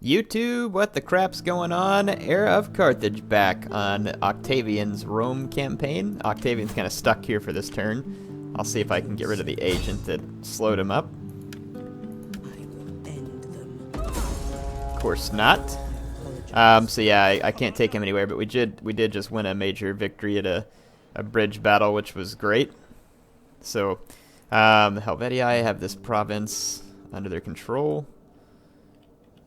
YouTube, what the crap's going on? Heir of Carthage back on Octavian's Rome campaign. Octavian's kind of stuck here for this turn. I'll see if I can get rid of the agent that slowed him up. Of course not. So yeah, I can't take him anywhere, but we did just win a major victory at a bridge battle, which was great. So the Helvetii have this province under their control.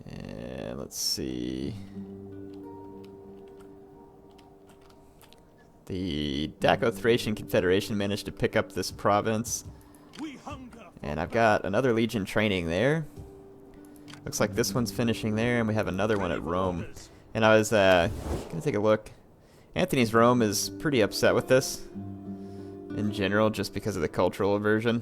And let's see. The Daco-Thracian Confederation managed to pick up this province. And I've got another legion training there. Looks like this one's finishing there, and we have another one at Rome. And I was going to take a look. Antony's Rome is pretty upset with this in general, just because of the cultural aversion.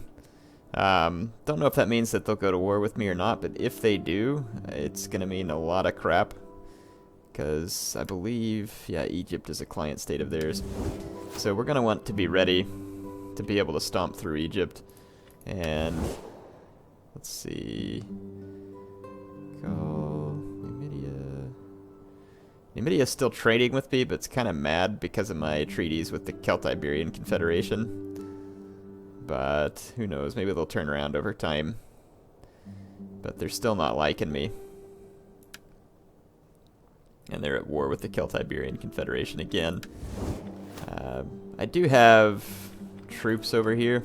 Don't know if that means that they'll go to war with me or not, but if they do, it's going to mean a lot of crap. Because I believe, yeah, Egypt is a client state of theirs. So we're going to want to be ready to be able to stomp through Egypt. And let's see. Go Numidia. Numidia's still trading with me, but it's kind of mad because of my treaties with the Celtiberian Confederation. But who knows, maybe they'll turn around over time. But they're still not liking me. And they're at war with the Celtiberian Confederation again. I do have troops over here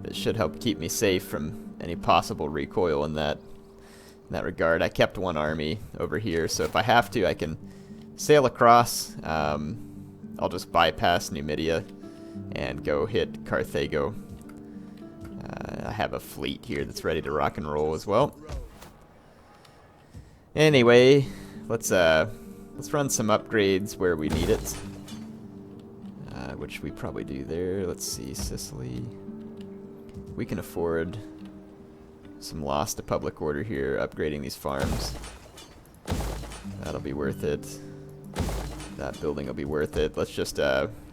that should help keep me safe from any possible recoil in that regard. I kept one army over here, so if I have to, I can sail across. I'll just bypass Numidia and go hit Carthago. I have a fleet here that's ready to rock and roll as well. Anyway, let's run some upgrades where we need it, which we probably do there. Let's see, Sicily. We can afford some loss to public order here, upgrading these farms. That'll be worth it. That building will be worth it. Let's just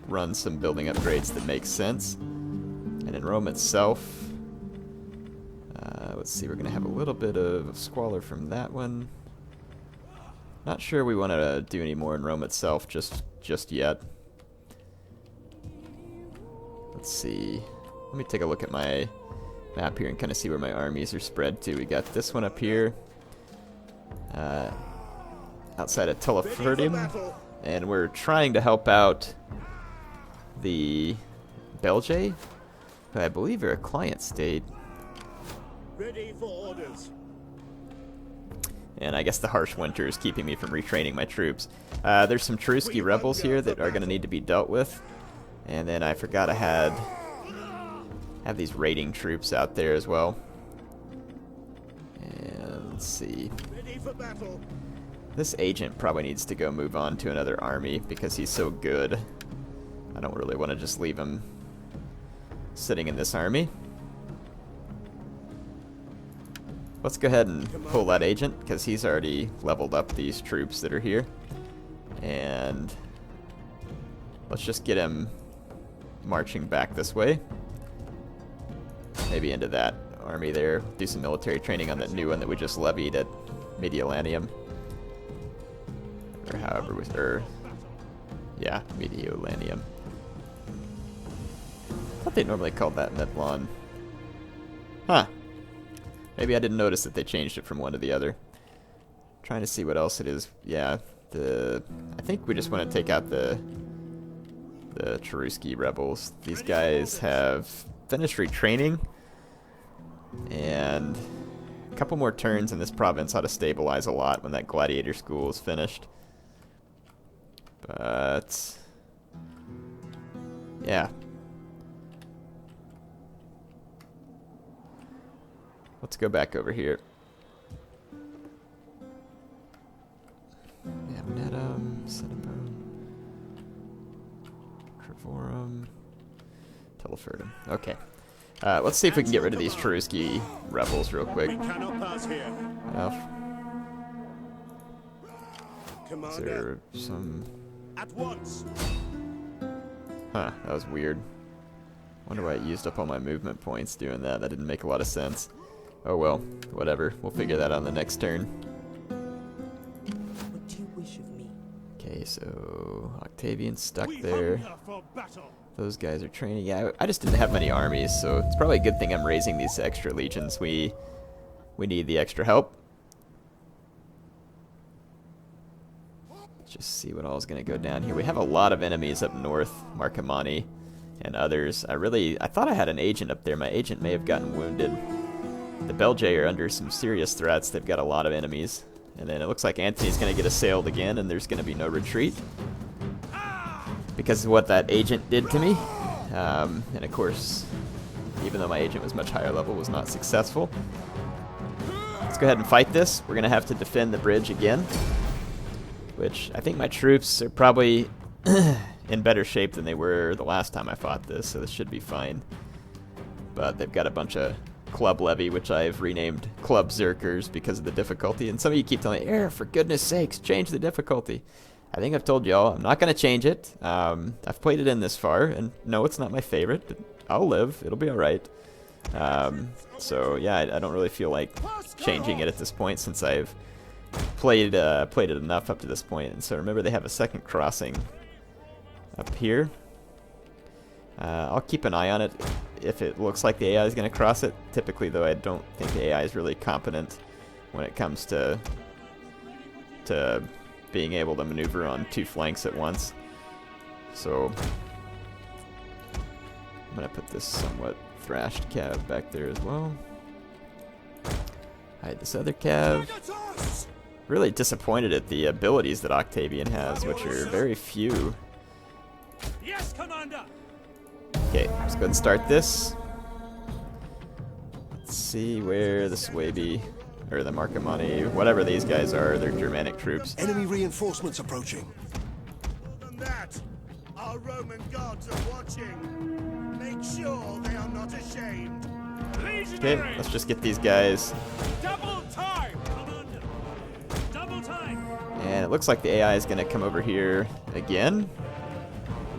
run some building upgrades that make sense. And in Rome itself, let's see, we're going to have a little bit of squalor from that one. Not sure we want to do any more in Rome itself just yet. Let's see. Let me take a look at my map here and kind of see where my armies are spread to. We got this one up here, outside of Teleferdium, and we're trying to help out the Belgae, who I believe are a client state. Ready for orders. And I guess the harsh winter is keeping me from retraining my troops. There's some Cherusci rebels here that are going to need to be dealt with. And then I forgot I have these raiding troops out there as well. And let's see. Ready for battle. This agent probably needs to go move on to another army because he's so good. I don't really want to just leave him sitting in this army. Let's go ahead and pull that agent because he's already leveled up these troops that are here. And let's just get him marching back this way. Maybe into that army there. Do some military training on that new one that we just levied at Mediolanium. Or however we... yeah, Mediolanium. I thought they normally called that Medlon. Huh. Maybe I didn't notice that they changed it from one to the other. Trying to see what else it is. Yeah, I think we just want to take out the Cherusci rebels. These guys have finished retraining, and a couple more turns in this province ought to stabilize a lot when that gladiator school is finished. But yeah. Let's go back over here. We have Netum, Cinnabone, Trevorum, Teleferdum. Okay. Let's see if we can get rid of these Cherusci rebels real quick. We cannot pass here. Enough. Is Commander, there some... at once. Huh, that was weird. Wonder why it used up all my movement points doing that. That didn't make a lot of sense. Oh well, whatever. We'll figure that out on the next turn. Okay, so Octavian's stuck there. Those guys are training. Yeah, I just didn't have many armies, so it's probably a good thing I'm raising these extra legions. We need the extra help. Let's just see what all is going to go down here. We have a lot of enemies up north, Marcomanni and others. I thought I had an agent up there. My agent may have gotten wounded. The Belgae are under some serious threats. They've got a lot of enemies. And then it looks like Antony's going to get assailed again, and there's going to be no retreat because of what that agent did to me. And of course, even though my agent was much higher level, was not successful. Let's go ahead and fight this. We're going to have to defend the bridge again, which I think my troops are probably in better shape than they were the last time I fought this, so this should be fine. But they've got a bunch of Club Levy, which I've renamed Club Zerkers because of the difficulty. And some of you keep telling me, for goodness sakes, change the difficulty. I think I've told y'all I'm not going to change it. I've played it in this far, and no, it's not my favorite, but I'll live. It'll be alright. So yeah, I don't really feel like changing it at this point since I've played it enough up to this point. And so remember, they have a second crossing up here. I'll keep an eye on it if it looks like the AI is going to cross it. Typically, though, I don't think the AI is really competent when it comes to being able to maneuver on two flanks at once. So I'm going to put this somewhat thrashed cav back there as well. Hide this other cav. Really disappointed at the abilities that Octavian has, which are very few. Yes, Commander. Okay, let's go ahead and start this. Let's see where the Suebi, or the Marcomanni, whatever these guys are, they're Germanic troops. Enemy reinforcements approaching. More than that, our Roman gods are watching. Make sure they are not ashamed. Okay, let's just get these guys. Double time, Commander. Double time. And it looks like the AI is going to come over here again.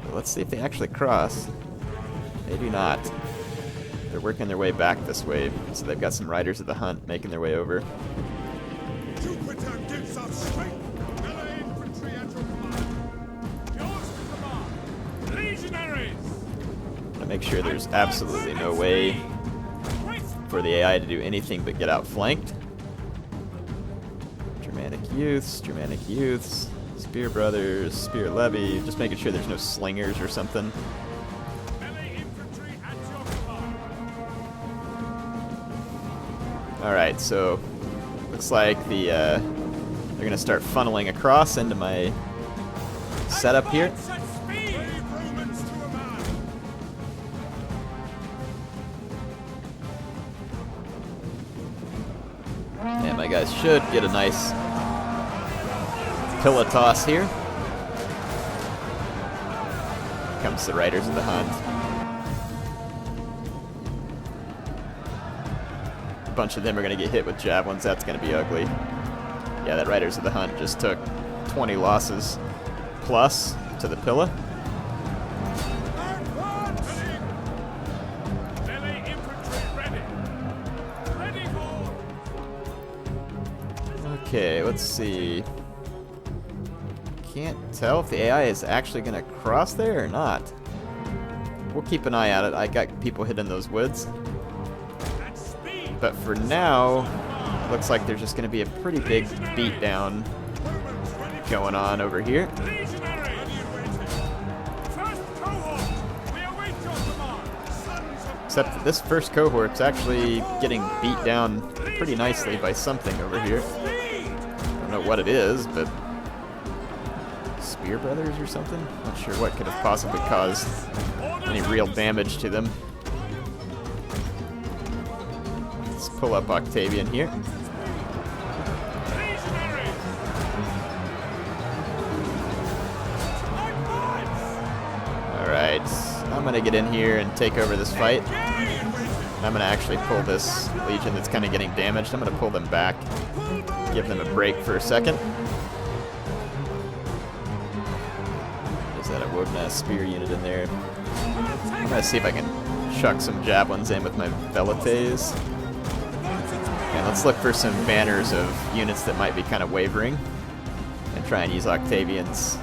But let's see if they actually cross. They do not. They're working their way back this way, so they've got some riders of the hunt making their way over. Jupiter gives us strength. Melee infantry at your command. Yours to command. Legionaries. I'm going to make sure there's absolutely no way for the AI to do anything but get outflanked. Germanic youths, Spear Brothers, Spear Levy, just making sure there's no slingers or something. Alright, so looks like they're going to start funneling across into my setup here. And my guys should get a nice pillow toss here. Here comes the Riders of the Hunt. A bunch of them are going to get hit with javelins. That's going to be ugly. Yeah, that Riders of the Hunt just took 20 losses plus to the pillow. Okay, let's see. Can't tell if the AI is actually going to cross there or not. We'll keep an eye on it. I got people hitting those woods. But for now, looks like there's just going to be a pretty big beatdown going on over here. Except that this first cohort's actually getting beat down pretty nicely by something over here. I don't know what it is, but Spear Brothers or something? Not sure what could have possibly caused any real damage to them. Let's pull up Octavian here. Alright, I'm going to get in here and take over this fight. I'm going to actually pull this legion that's kind of getting damaged. I'm going to pull them back, give them a break for a second. Is that a Wodna spear unit in there? I'm going to see if I can chuck some javelins in with my Velites. And let's look for some banners of units that might be kind of wavering and try and use Octavian's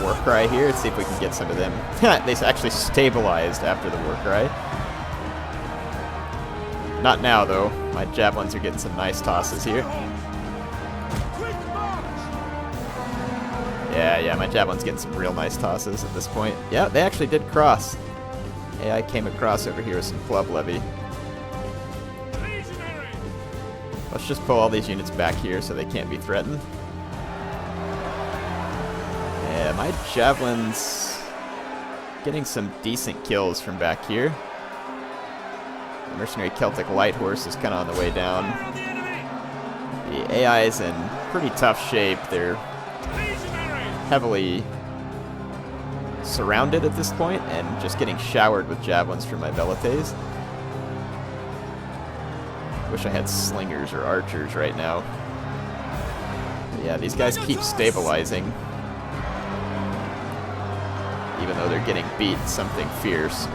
war cry here. Let's see if we can get some of them. They actually stabilized after the war cry. Not now, though. My javelins are getting some nice tosses here. Yeah, my javelin's getting some real nice tosses at this point. Yeah, they actually did cross. AI came across over here with some club levy. Let's just pull all these units back here so they can't be threatened. Yeah, my javelin's getting some decent kills from back here. The Mercenary Celtic Light Horse is kind of on the way down. The AI is in pretty tough shape. They're heavily surrounded at this point and just getting showered with javelins from my velites. Wish I had slingers or archers right now. But yeah, these guys keep stabilizing. Even though they're getting beat something fierce.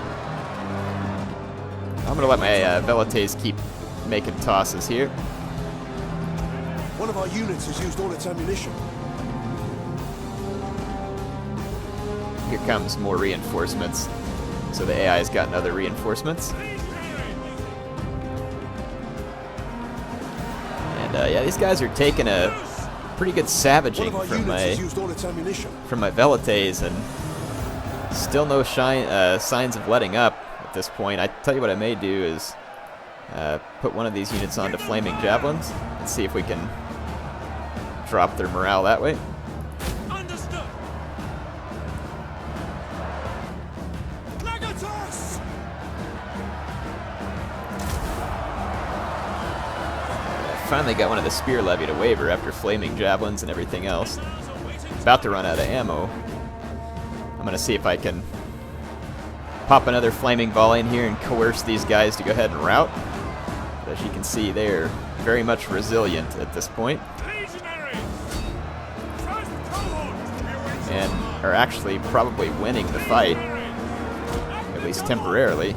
I'm gonna let my velites keep making tosses here. One of our units has used all its ammunition. Here comes more reinforcements. So the AI's gotten other reinforcements. Yeah, these guys are taking a pretty good savaging from my velites, and still no signs of letting up at this point. I tell you what I may do is put one of these units onto flaming javelins and see if we can drop their morale that way. Understood. Legatus! Finally got one of the spear levy to waver after flaming javelins and everything else. About to run out of ammo. I'm gonna see if I can pop another flaming volley in here and coerce these guys to go ahead and rout. But as you can see, they're very much resilient at this point, and are actually probably winning the fight, at least temporarily.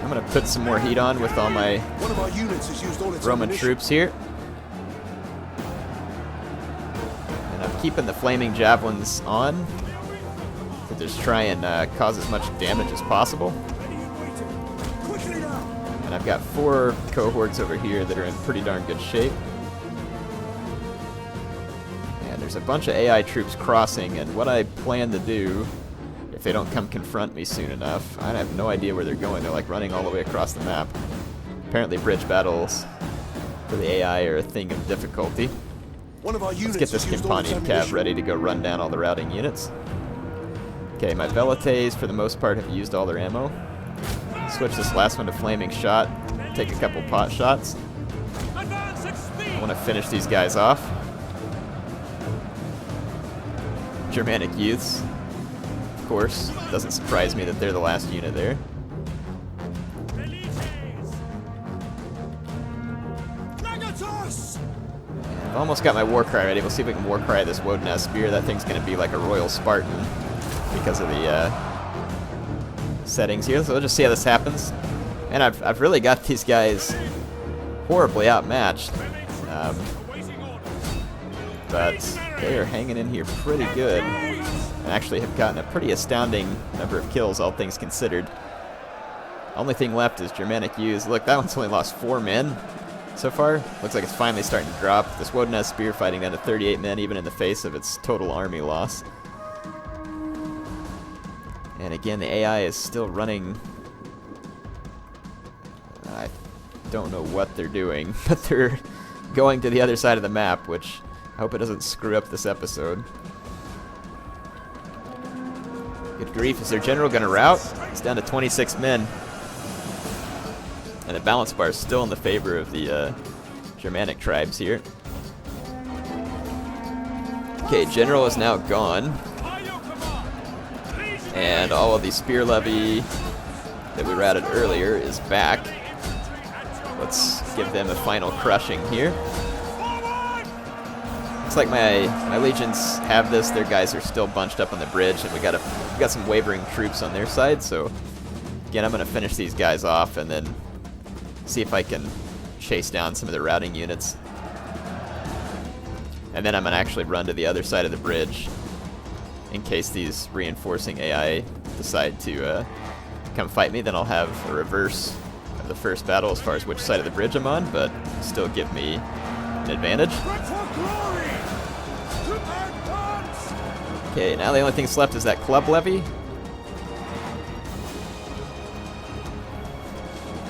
I'm gonna put some more heat on with all my Roman troops here. And I'm keeping the flaming javelins on to just try and cause as much damage as possible. And I've got 4 cohorts over here that are in pretty darn good shape. And there's a bunch of AI troops crossing, and what I plan to do, if they don't come confront me soon enough, I have no idea where they're going. They're like running all the way across the map. Apparently bridge battles for the AI are a thing of difficulty. Let's get this Campanian Cav ready to go run down all the routing units. Okay, my velites for the most part have used all their ammo. Switch this last one to flaming shot, take a couple pot shots. I want to finish these guys off. Germanic youths. Of course, doesn't surprise me that they're the last unit there. I've almost got my war cry ready. We'll see if we can war cry this Wodenaz spear. That thing's going to be like a royal Spartan because of the settings here. So we'll just see how this happens. And I've really got these guys horribly outmatched. But they are hanging in here pretty good. And actually have gotten a pretty astounding number of kills, all things considered. Only thing left is Germanic youths. Look, that one's only lost 4 men so far. Looks like it's finally starting to drop. This Wodenaz spear fighting down to 38 men, even in the face of its total army loss. And again, the AI is still running. I don't know what they're doing, but they're going to the other side of the map, which I hope it doesn't screw up this episode. Good grief, is their general going to rout? It's down to 26 men. And the balance bar is still in the favor of the Germanic tribes here. Okay, general is now gone. And all of the spear levy that we routed earlier is back. Let's give them a final crushing here. Looks like my legions have this. Their guys are still bunched up on the bridge, and we got some wavering troops on their side. So again, I'm going to finish these guys off and then see if I can chase down some of the routing units. And then I'm going to actually run to the other side of the bridge in case these reinforcing AI decide to come fight me. Then I'll have a reverse of the first battle as far as which side of the bridge I'm on, but still give me an advantage. Okay, now the only thing left is that club levy.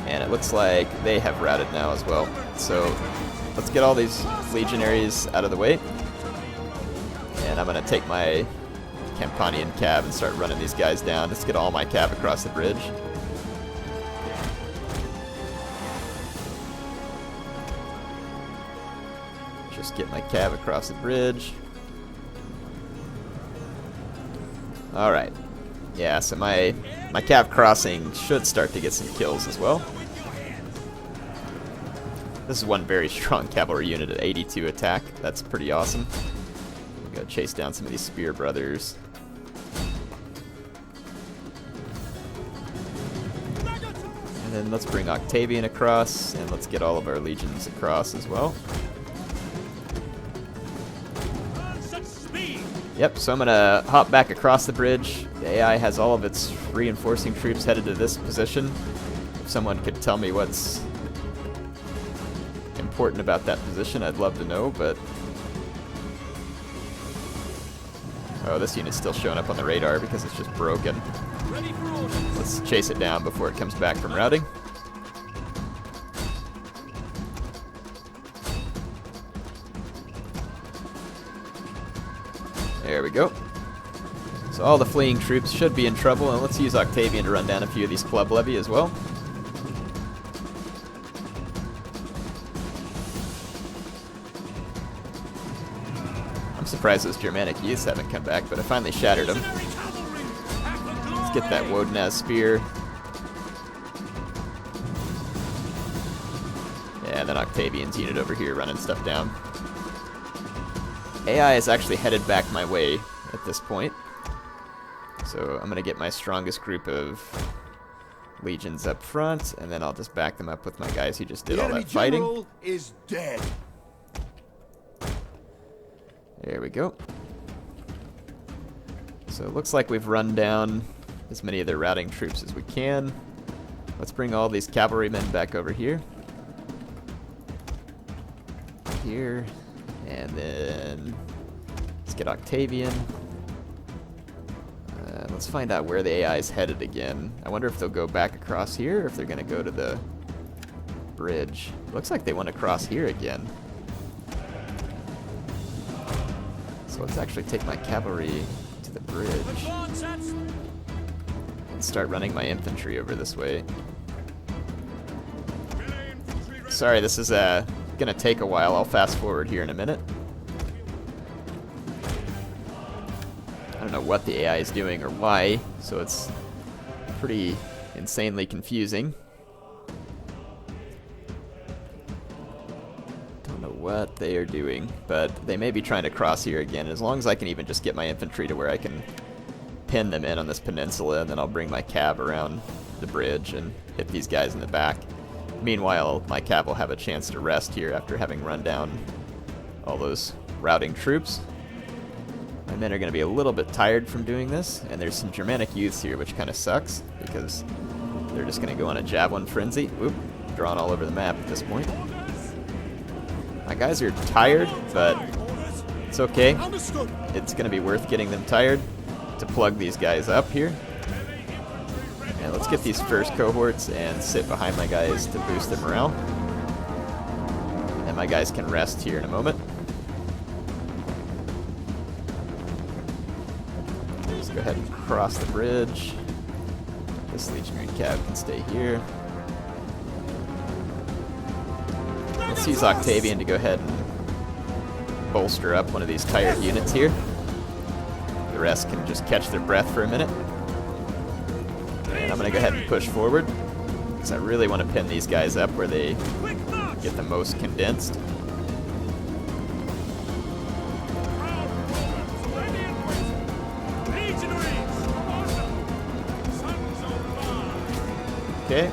And it looks like they have routed now as well. So let's get all these legionaries out of the way. And I'm going to take my Campanian cab and start running these guys down. Let's get all my cab across the bridge. Just get my cab across the bridge. Alright. Yeah, so my cav crossing should start to get some kills as well. This is one very strong cavalry unit at 82 attack. That's pretty awesome. We'll go chase down some of these spear brothers. And then let's bring Octavian across, and let's get all of our legions across as well. Yep, so I'm going to hop back across the bridge. The AI has all of its reinforcing troops headed to this position. If someone could tell me what's important about that position, I'd love to know, but... Oh, this unit's still showing up on the radar because it's just broken. Let's chase it down before it comes back from routing. There we go. So all the fleeing troops should be in trouble, and let's use Octavian to run down a few of these club levy as well. I'm surprised those Germanic youths haven't come back, but I finally shattered them. Let's get that Wodenaz spear. Yeah, and then Octavian's unit over here running stuff down. AI is actually headed back my way at this point. So I'm going to get my strongest group of legions up front, and then I'll just back them up with my guys who just did all that fighting. The enemy general is dead. There we go. So it looks like we've run down as many of their routing troops as we can. Let's bring all these cavalrymen back over here. Here. And then let's get Octavian. Let's find out where the AI is headed again. I wonder if they'll go back across here or if they're going to go to the bridge. Looks like they want to cross here again. So let's actually take my cavalry to the bridge and start running my infantry over this way. Sorry, this is gonna take a while. I'll fast forward here in a minute. I don't know what the AI is doing or why, so it's pretty insanely confusing. Don't know what they are doing, but they may be trying to cross here again. As long as I can even just get my infantry to where I can pin them in on this peninsula, and then I'll bring my cav around the bridge and hit these guys in the back. Meanwhile, my cav will have a chance to rest here after having run down all those routing troops. My men are going to be a little bit tired from doing this, and there's some Germanic youths here, which kind of sucks, because they're just going to go on a javelin frenzy. Oop, drawn all over the map at this point. My guys are tired, but it's okay. It's going to be worth getting them tired to plug these guys up here. And let's get these first cohorts and sit behind my guys to boost their morale. And my guys can rest here in a moment. Let's go ahead and cross the bridge. This legionary cav can stay here. Let's use Octavian to go ahead and bolster up one of these tired units here. The rest can just catch their breath for a minute. And I'm going to go ahead and push forward, because I really want to pin these guys up where they get the most condensed. Okay.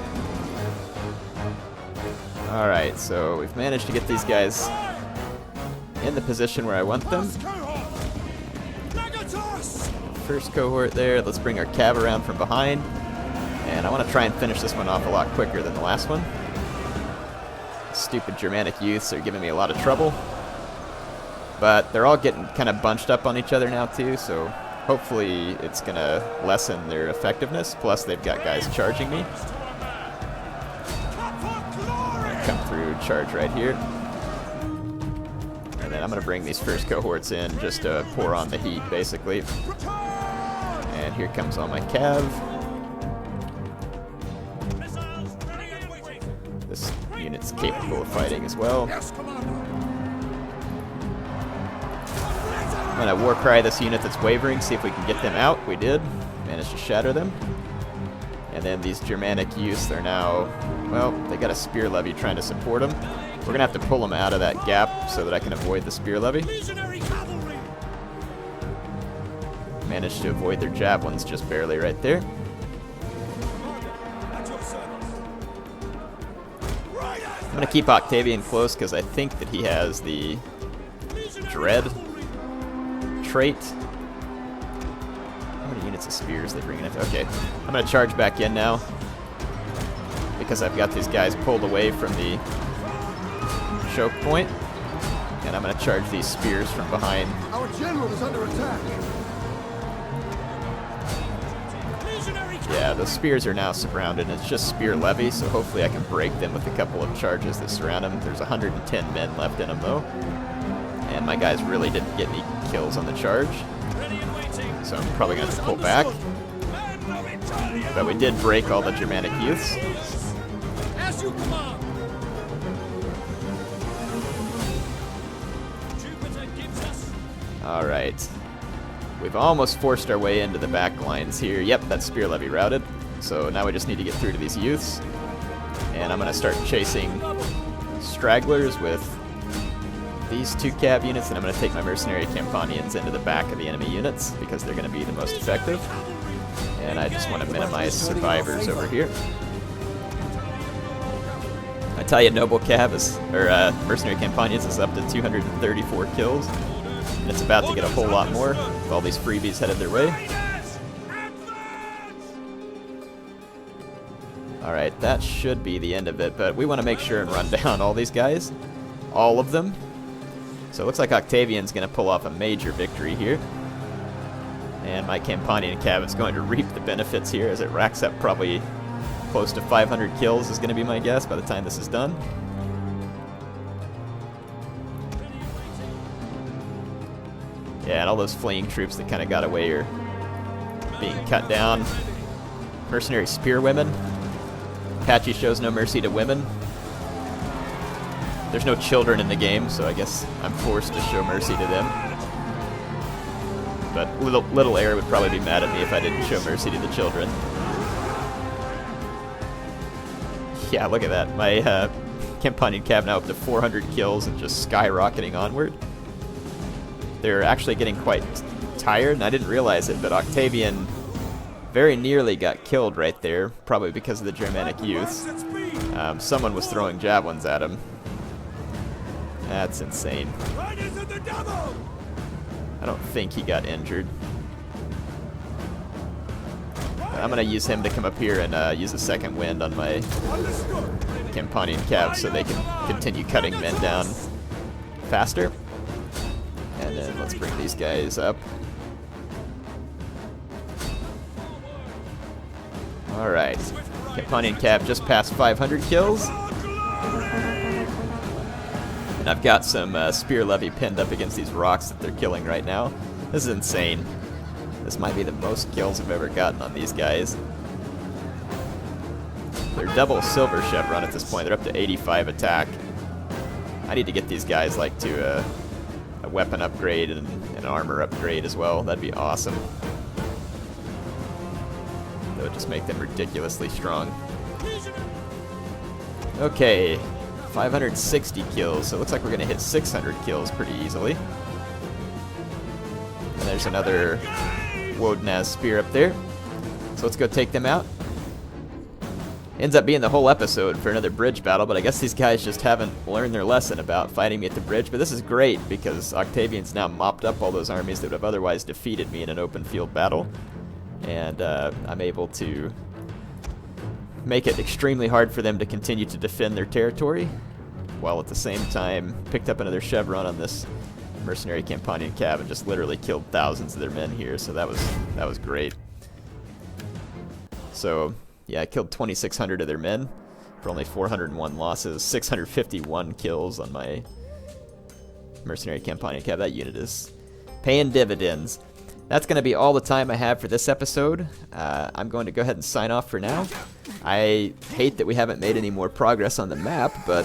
Alright, so we've managed to get these guys in the position where I want them. First cohort! Legatus! First cohort there. Let's bring our cav around from behind. And I want to try and finish this one off a lot quicker than the last one. Stupid Germanic youths are giving me a lot of trouble. But they're all getting kind of bunched up on each other now too, so hopefully it's going to lessen their effectiveness. Plus they've got guys charging me. Come through, charge right here. And then I'm going to bring these first cohorts in just to pour on the heat, basically. And here comes all my cav. This unit's capable of fighting as well. I'm going to war cry this unit that's wavering, see if we can get them out. We did. Managed to shatter them. And then these Germanic youths, they're now, well, they got a spear levy trying to support them. We're going to have to pull them out of that gap so that I can avoid the spear levy. Managed to avoid their javelins just barely right there. I'm going to keep Octavian close because I think that he has the dread trait. How many units of spears they bringing in? Okay, I'm going to charge back in now because I've got these guys pulled away from the choke point, and I'm going to charge these spears from behind. Our general is under attack. Yeah, the spears are now surrounded, and it's just spear levy, so hopefully I can break them with a couple of charges that surround them. There's 110 men left in them, though. And my guys really didn't get any kills on the charge. So I'm probably going to have to pull back. But we did break all the Germanic youths. As you command. Alright. We've almost forced our way into the back lines here. Yep, that's spear levy routed. So now we just need to get through to these youths. And I'm going to start chasing stragglers with these two cav units, and I'm going to take my mercenary Campanians into the back of the enemy units because they're going to be the most effective. And I just want to minimize survivors over here. I tell you, noble cav is, or mercenary Campanians is up to 234 kills. And it's about to get a whole lot more with all these freebies headed their way. Alright, that should be the end of it, but we want to make sure and run down all these guys. All of them. So it looks like Octavian's going to pull off a major victory here. And my Campanian cav is going to reap the benefits here as it racks up probably close to 500 kills is going to be my guess by the time this is done. Yeah, and all those fleeing troops that kind of got away are being cut down. Mercenary spearwomen. Apache shows no mercy to women. There's no children in the game, so I guess I'm forced to show mercy to them. But Little Air would probably be mad at me if I didn't show mercy to the children. Yeah, look at that. My Campanian cav now up to 400 kills and just skyrocketing onward. They're actually getting quite tired, and I didn't realize it, but Octavian very nearly got killed right there, probably because of the Germanic youths. Someone was throwing javelins at him. That's insane. I don't think he got injured. I'm going to use him to come up here and use a second wind on my Campanian cav so they can continue cutting men down faster. And then let's bring these guys up. Alright. Campanian cav just passed 500 kills. And I've got some spear levy pinned up against these rocks that they're killing right now. This is insane. This might be the most kills I've ever gotten on these guys. They're double silver chevron at this point. They're up to 85 attack. I need to get these guys like to a weapon upgrade and an armor upgrade as well. That'd be awesome. That would just make them ridiculously strong. Okay, 560 kills. So it looks like we're going to hit 600 kills pretty easily. And there's another Wodenaz spear up there. So let's go take them out. ends up being the whole episode for another bridge battle, but I guess these guys just haven't learned their lesson about fighting me at the bridge. But this is great because Octavian's now mopped up all those armies that would have otherwise defeated me in an open field battle. And I'm able to make it extremely hard for them to continue to defend their territory, while at the same time picked up another chevron on this mercenary Campanian cab and just literally killed thousands of their men here. So that was great. So yeah, I killed 2,600 of their men for only 401 losses, 651 kills on my mercenary Campanian cab. That unit is paying dividends. That's going to be all the time I have for this episode. I'm going to go ahead and sign off for now. I hate that we haven't made any more progress on the map, but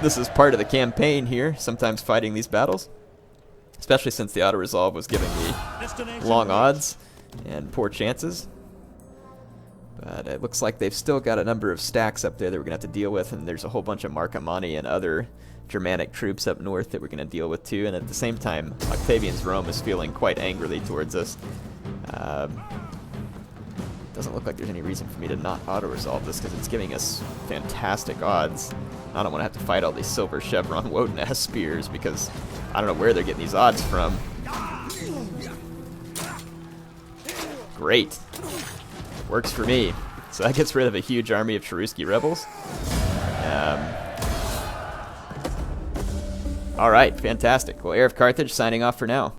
this is part of the campaign here, sometimes fighting these battles, especially since the auto-resolve was giving me long odds and poor chances. But it looks like they've still got a number of stacks up there that we're going to have to deal with, and there's a whole bunch of Marcomanni and other Germanic troops up north that we're going to deal with too. And at the same time, Octavian's Rome is feeling quite angrily towards us. Doesn't look like there's any reason for me to not auto-resolve this because it's giving us fantastic odds. I don't want to have to fight all these silver chevron Woden-ass spears because I don't know where they're getting these odds from. Great. Works for me. So that gets rid of a huge army of Cherusci rebels. Alright, fantastic. Well, HeirofCarthage signing off for now.